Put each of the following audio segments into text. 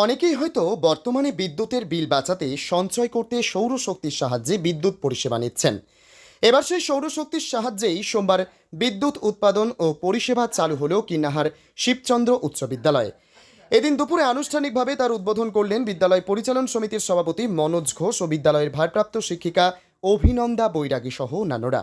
অনেকেই হয়তো বর্তমানে বিদ্যুতের বিল বাঁচাতে সঞ্চয় করতে সৌরশক্তির সাহায্যে বিদ্যুৎ পরিষেবা নিচ্ছেন। এবার সেই সৌরশক্তির সাহায্যেই সোমবার বিদ্যুৎ উৎপাদন ও পরিষেবা চালু হলো কিন্নাহার শিবচন্দ্র উচ্চ বিদ্যালয়ে। এদিন দুপুরে আনুষ্ঠানিকভাবে তার উদ্বোধন করলেন বিদ্যালয় পরিচালন সমিতির সভাপতি মনোজ ঘোষ ও বিদ্যালয়ের ভারপ্রাপ্ত শিক্ষিকা অভিনন্দা বৈরাগী সহ অন্যান্যরা।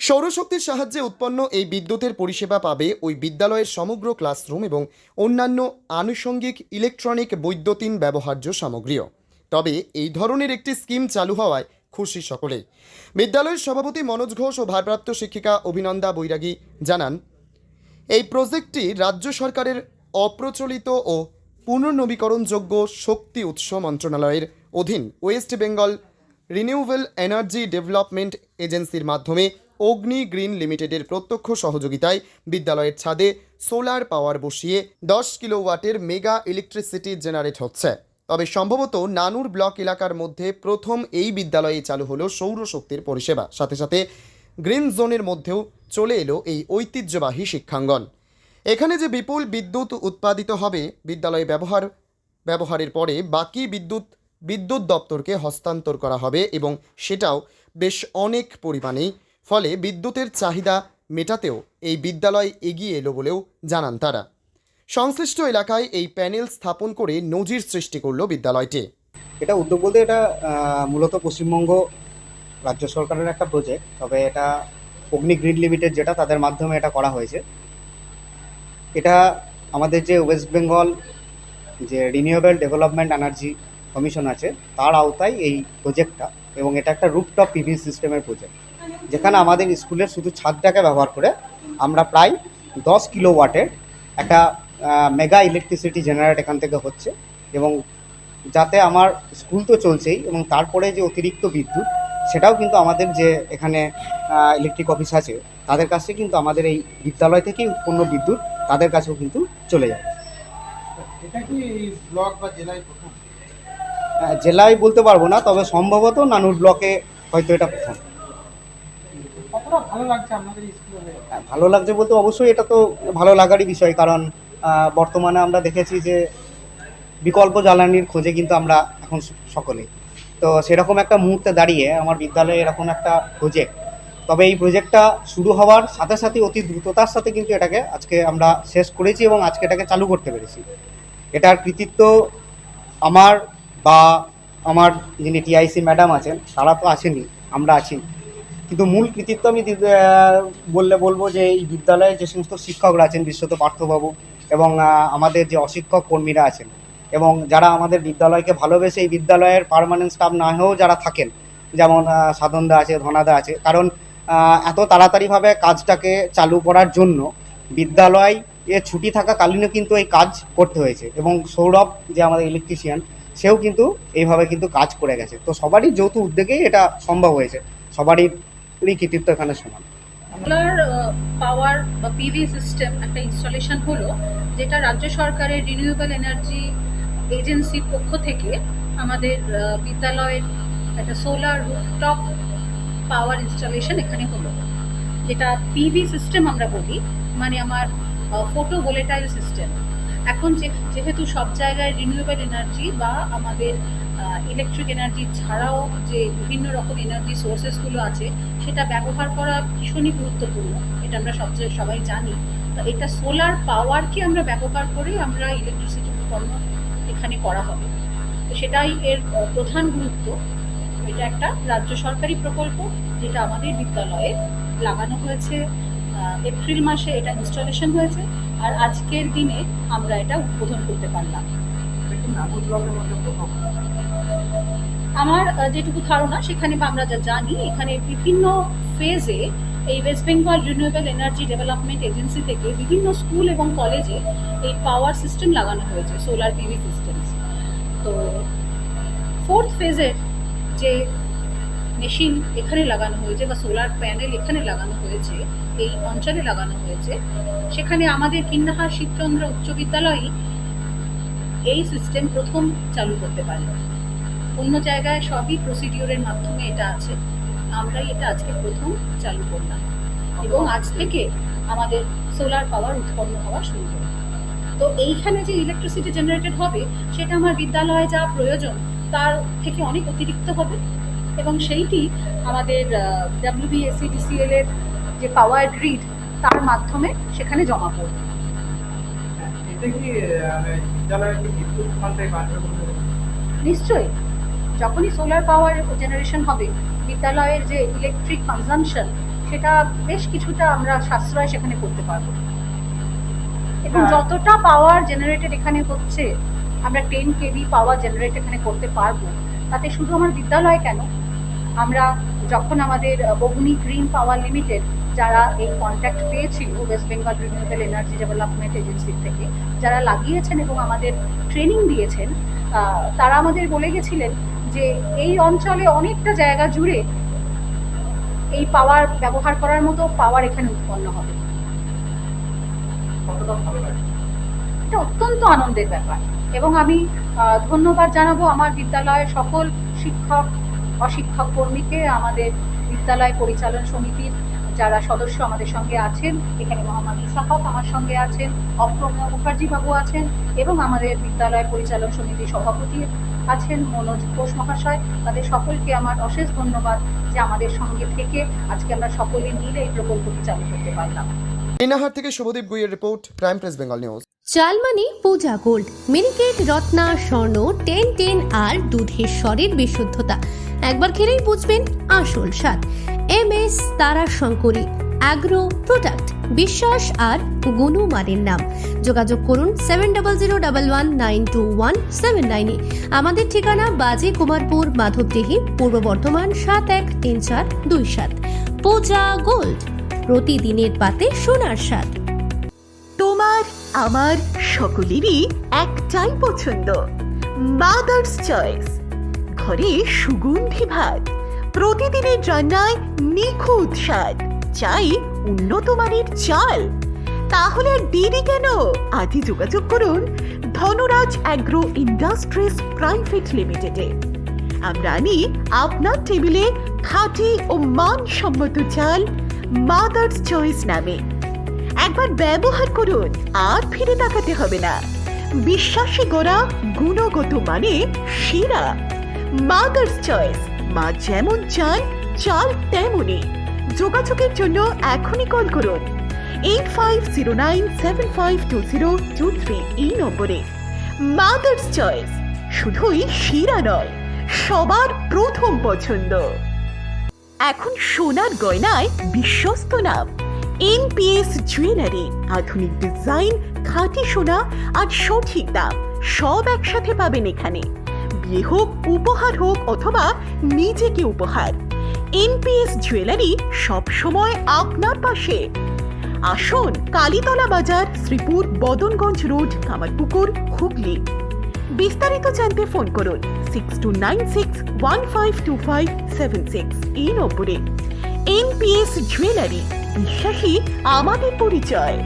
সৌরশক্তির সাহায্যে উৎপন্ন এই বিদ্যুতের পরিষেবা পাবে ওই বিদ্যালয়ের সমগ্র ক্লাসরুম এবং অন্যান্য আনুষঙ্গিক ইলেকট্রনিক বৈদ্যুতিন ব্যবহার্য সামগ্রীও। তবে এই ধরনের একটি স্কিম চালু হওয়ায় খুশি সকলেই। বিদ্যালয়ের সভাপতি মনোজ ঘোষ ও ভারপ্রাপ্ত শিক্ষিকা অভিনন্দা বৈরাগী জানান, এই প্রজেক্টটি রাজ্য সরকারের অপ্রচলিত ও পুনর্নবীকরণযোগ্য শক্তি উৎস মন্ত্রণালয়ের অধীন West Bengal renewable energy development এজেন্সির মাধ্যমে অগ্নি গ্রিন লিমিটেডের প্রত্যক্ষ সহযোগিতায় বিদ্যালয়ের ছাদে সোলার পাওয়ার বসিয়ে 10 কিলোওয়াটের মেগা ইলেকট্রিসিটি জেনারেট হচ্ছে। তবে সম্ভবত নানুর ব্লক এলাকার মধ্যে প্রথম এই বিদ্যালয়ে চালু হলো সৌরশক্তির পরিষেবা। সাথে সাথে গ্রিন জোনের মধ্যেও চলে এলো এই ঐতিহ্যবাহী শিক্ষাঙ্গন। এখানে যে বিপুল বিদ্যুৎ উৎপাদিত হবে বিদ্যালয়ে ব্যবহারের পরে বাকি বিদ্যুৎ দপ্তরকে হস্তান্তর করা হবে এবং সেটাও বেশ অনেক পরিমাণেই। ফলে বিদ্যুতের চাহিদা মেটাতেও এই বিদ্যালয় এগিয়ে এলো বলেও জানান তারা। সংশ্লিষ্ট এলাকায় এই প্যানেল স্থাপন করে নজির সৃষ্টি করল বিদ্যালয়টি। এটা উদ্যোগ বলতে এটা মূলত পশ্চিমবঙ্গ রাজ্য সরকারের একটা প্রজেক্ট। তবে এটা অগ্নি গ্রিড লিমিটেড যেটা তাদের মাধ্যমে এটা করা হয়েছে। এটা আমাদের যে ওয়েস্ট বেঙ্গল যে রিনিউয়েবল ডেভেলপমেন্ট এনার্জি কমিশন আছে তার আওতায় এই প্রজেক্টটা, এবং এটা একটা রুফটপ পিভি সিস্টেমের প্রজেক্ট, যেখানে আমাদের স্কুলের শুধু ছাদটাকে ব্যবহার করে আমরা প্রায় 10 কিলোওয়াটের একটা মেগা ইলেকট্রিসিটি জেনারেট এখান থেকে হচ্ছে। এবং যাতে আমার স্কুল তো চলছেই, এবং তারপরে যে অতিরিক্ত বিদ্যুৎ সেটাও কিন্তু আমাদের যে এখানে ইলেকট্রিক অফিস আছে তাদের কাছে কিন্তু আমাদের এই বিদ্যালয় থেকেই উৎপন্ন বিদ্যুৎ তাদের কাছেও কিন্তু চলে যায়। এটা কি ব্লক বা জেলায় প্রথম? জেলায় বলতে পারবো না, তবে সম্ভবত নানুর ব্লকে হয়তো এটা প্রথম। কতটা ভালো লাগছে আপনাদের স্কুলে? ভালো লাগছে বলতে অবশ্যই এটা তো ভালো লাগারই বিষয়, কারণ বর্তমানে আমরা দেখেছি যে বিকল্প জ্বালানির খোঁজে কিন্তু আমরা এখন সকলেই। তো সেরকম একটা মুহূর্তে দাঁড়িয়ে আমার বিদ্যালয়ে এরকম একটা প্রজেক্ট, তবে এই প্রজেক্টটা শুরু হওয়ার সাথে সাথে অতি দ্রুততার সাথে কিন্তু এটাকে আজকে আমরা শেষ করেছি এবং আজকে এটাকে চালু করতে পেরেছি। এটার কৃতিত্ব আমার বা আমার যিনি টিআইসি ম্যাডাম আছেন তারা তো আছেনই, আমরা আছি, কিন্তু মূল কৃতিত্ব আমি বলবো যে এই বিদ্যালয়ে যে সমস্ত শিক্ষকরা আছেন, বিশেষত পার্থবাবু এবং আমাদের যে অশিক্ষক কর্মীরা আছেন, এবং যারা আমাদের বিদ্যালয়কে ভালোবেসে এই বিদ্যালয়ের পার্মানেন্ট স্টাফ না হয়েও যারা থাকেন, যেমন সাধনদা আছে, ধনাদা আছে, কারণ এত তাড়াতাড়িভাবে কাজটাকে চালু করার জন্য বিদ্যালয় ছুটি থাকাকালীনও কিন্তু এই কাজ করতে হয়েছে, এবং সৌরভ যে আমাদের ইলেকট্রিশিয়ান সেও কিন্তু এইভাবে কিন্তু কাজ করে গেছে। তো সবারই যৌথ উদ্যোগেই এটা সম্ভব হয়েছে, সবারই কৃতিত্ব এখানে সমান। সোলার পাওয়ার বা পিভি সিস্টেম একটা ইনস্টলেশন হলো, যেটা রাজ্য সরকারের রিনিউয়েবল এনার্জি এজেন্সির পক্ষ থেকে আমাদের বিদ্যালয়ের একটা সোলার রুফটপ পাওয়ার ইনস্টলেশন এখানে হলো, যেটা পিভি সিস্টেম আমরা বলি, মানে আমার ফটো ভোলেটাইল সিস্টেম। এখন যেহেতু সব জায়গায় রিনিউয়েবল এনার্জি বা আমাদের ইলেকট্রিক এনার্জি ছাড়াও যে বিভিন্ন রকম এনার্জি সোর্সেসগুলো আছে সেটা ব্যবহার করা ভীষণই গুরুত্বপূর্ণ, এটা আমরা সবাই জানি। তো এটা সোলার পাওয়ারকে আমরা ব্যবহার করে আমরা ইলেকট্রিসিটি উৎপন্ন এখানে করা হবে, তো সেটাই এর প্রধান গুরুত্ব। এটা একটা রাজ্য সরকারি প্রকল্প যেটা আমাদের বিদ্যালয়ে লাগানো হয়েছে। এপ্রিল মাসে এটা ইনস্টলেশন হয়েছে, আর আজকের দিনে আমরা এটা উদ্বোধন করতে পারলাম। আমার যেটুকু ধারণা সেখানে বা আমরা যা জানি, এখানে বিভিন্ন ফেজে এই West Bengal renewable energy development agency থেকে বিভিন্ন স্কুল এবং কলেজে এই পাওয়ার সিস্টেম লাগানো হয়েছে, সোলার পিভি সিস্টেম। তো 4th ফেজের যে মেশিন এখানে লাগানো হয়েছে বা সোলার প্যানেল এখানে লাগানো হয়েছে, এই অঞ্চলে লাগানো হয়েছে, সেখানে আমাদের কিন্নাহার শিবচন্দ্র উচ্চ বিদ্যালয়ই এই সিস্টেম প্রথম চালু করতে পারল। অন্য জায়গায় সবই প্রসিডিওরের মাধ্যমে এটা আছে, আমরাই এটা আজকে প্রথম চালু করলাম এবং আজ থেকে আমাদের সোলার পাওয়ার উৎপন্ন হওয়া শুরু করলাম। তো এইখানে যে ইলেকট্রিসিটি জেনারেটেড হবে সেটা আমার বিদ্যালয়ে যা প্রয়োজন তার থেকে অনেক অতিরিক্ত হবে, এবং সেইটি আমাদের WBSEDCL এর যে পাওয়ার গ্রিড তার মাধ্যমে সেখানে জমা পড়বে। এটা কি বিদ্যালয়ের কি বিদ্যুৎ সঞ্চয় বাড়বে বলে? নিশ্চয়ই, যখনই সোলার পাওয়ার জেনারেশন হবে বিদ্যালয়ের যে ইলেকট্রিক কনজাম্পশন সেটা বেশ কিছুটা আমরা সাশ্রয় সেখানে করতে পারবো, এবং যতটা পাওয়ার জেনারেটেড এখানে হচ্ছে আমরা 10 kV পাওয়ার জেনারেট এখানে করতে পারবো, তাতে শুধু আমার বিদ্যালয় কেন, আমরা যখন আমাদের বগুনি গ্রিন পাওয়ার লিমিটেড যারা এই কন্ট্যাক্ট পেয়েছিল West Bengal renewable energy development এজেন্সির থেকে, যারা লাগিয়েছেন এবং আমাদের ট্রেনিং দিয়েছেন, তারা আমাদের বলে গেছিলেন যে এই অঞ্চলে অনেকটা জায়গা জুড়ে এই পাওয়ার ব্যবহার করার মতো পাওয়ার এখানে উৎপন্ন হবে। কতটা ভালো লাগে? এটা অত্যন্ত আনন্দের ব্যাপার, এবং আমি ধন্যবাদ জানাবো আমার বিদ্যালয়ের সকল শিক্ষক অশিক্ষক কর্মীকে, আমাদের বিদ্যালয় পরিচালন সমিতির যারা সদস্য আমাদের সঙ্গে আছেন, এখানে মোহাম্মদ ইসাহক আমার সঙ্গে আছেন, অপ্রমেয় মুখার্জি বাবু আছেন, এবং আমাদের বিদ্যালয় পরিচালন সমিতির সভাপতি আছেন মনোজ ঘোষ মহাশয়। তাদের সকলকে আমার অশেষ ধন্যবাদ যে আমাদের সঙ্গে থেকে আজকে আমরা সকলে মিলে এই প্রকল্পটি চালু করতে পারলাম। ইনাহার থেকে শুভদীপ গুইয়ের report, prime press Bengal news. চালমানি পূজা গোল্ড, মিনিকেট রত্না স্বর্ণ 10 আর দুধের স্বরের বিশুদ্ধতা। একবার খেলেই বুঝবেন আসল স্বাদ। MS তারা শঙ্করী অ্যাগ্রো প্রোডাক্ট, বিশ্বাস আর গুণমানের নাম। যোগাযোগ করুন 7001192179 আমাদের ঠিকানা বাজে কুমারপুর, মাধবদেহি, পূর্ব বর্ধমান 713427। পূজা গোল্ড, প্রতিদিনের পাতে সোনার স্বাদ। তোমার আমার সকলেরই একটাই পছন্দ, মাদার্স চয়েস। ঘরে সুগন্ধি ভাত, প্রতিদিনের রান্নায় নিখুঁত স্বাদ, চাই উন্নত মানের চাল। তাহলে আর দেরি কেন? আজই যোগাযোগ করুন ধনরাজ অ্যাগ্রো ইন্ডাস্ট্রিজ প্রাইভেট লিমিটেডে। আমরা আনি আপনার টেবিলে খাঁটি ও মানসম্মত চাল মাদার্স চয়েস নামে। একবার ব্যবহার করুন, আর ফিরে তাকাতে হবে না। বিশ্বাসী গোড়া, গুণগত মানে সেরা। মাদার্স চয়েস, মা যেমন চান চাল তেমনই। যোগাযোগের জন্য এখনই কল করুন 8509752023 এই নম্বরে। মাদার্স চয়েস শুধুই সেরা নয়, সবার প্রথম পছন্দ। এখন সোনার গয়নায় বিশ্বস্ত নাম NPS জুয়েলারি। আধুনিক ডিজাইন, খাঁটি সোনা আর সঠিক দাম সব একসাথে পাবেন এখানে। বিয়ে হোক, উপহার হোক অথবা নিজেকে উপহার, NPS জুয়েলারি সব সময় আপনার পাশে। আসুন কালীতলা বাজার, শ্রীপুর, বদনগঞ্জ রোড, কামারপুকুর, হুগলি। বিস্তারিত জানতে ফোন করুন 6296152576 এই নম্বরে। NPS জুয়েলারি, বিশ্বাসী আমাদের পরিচয়।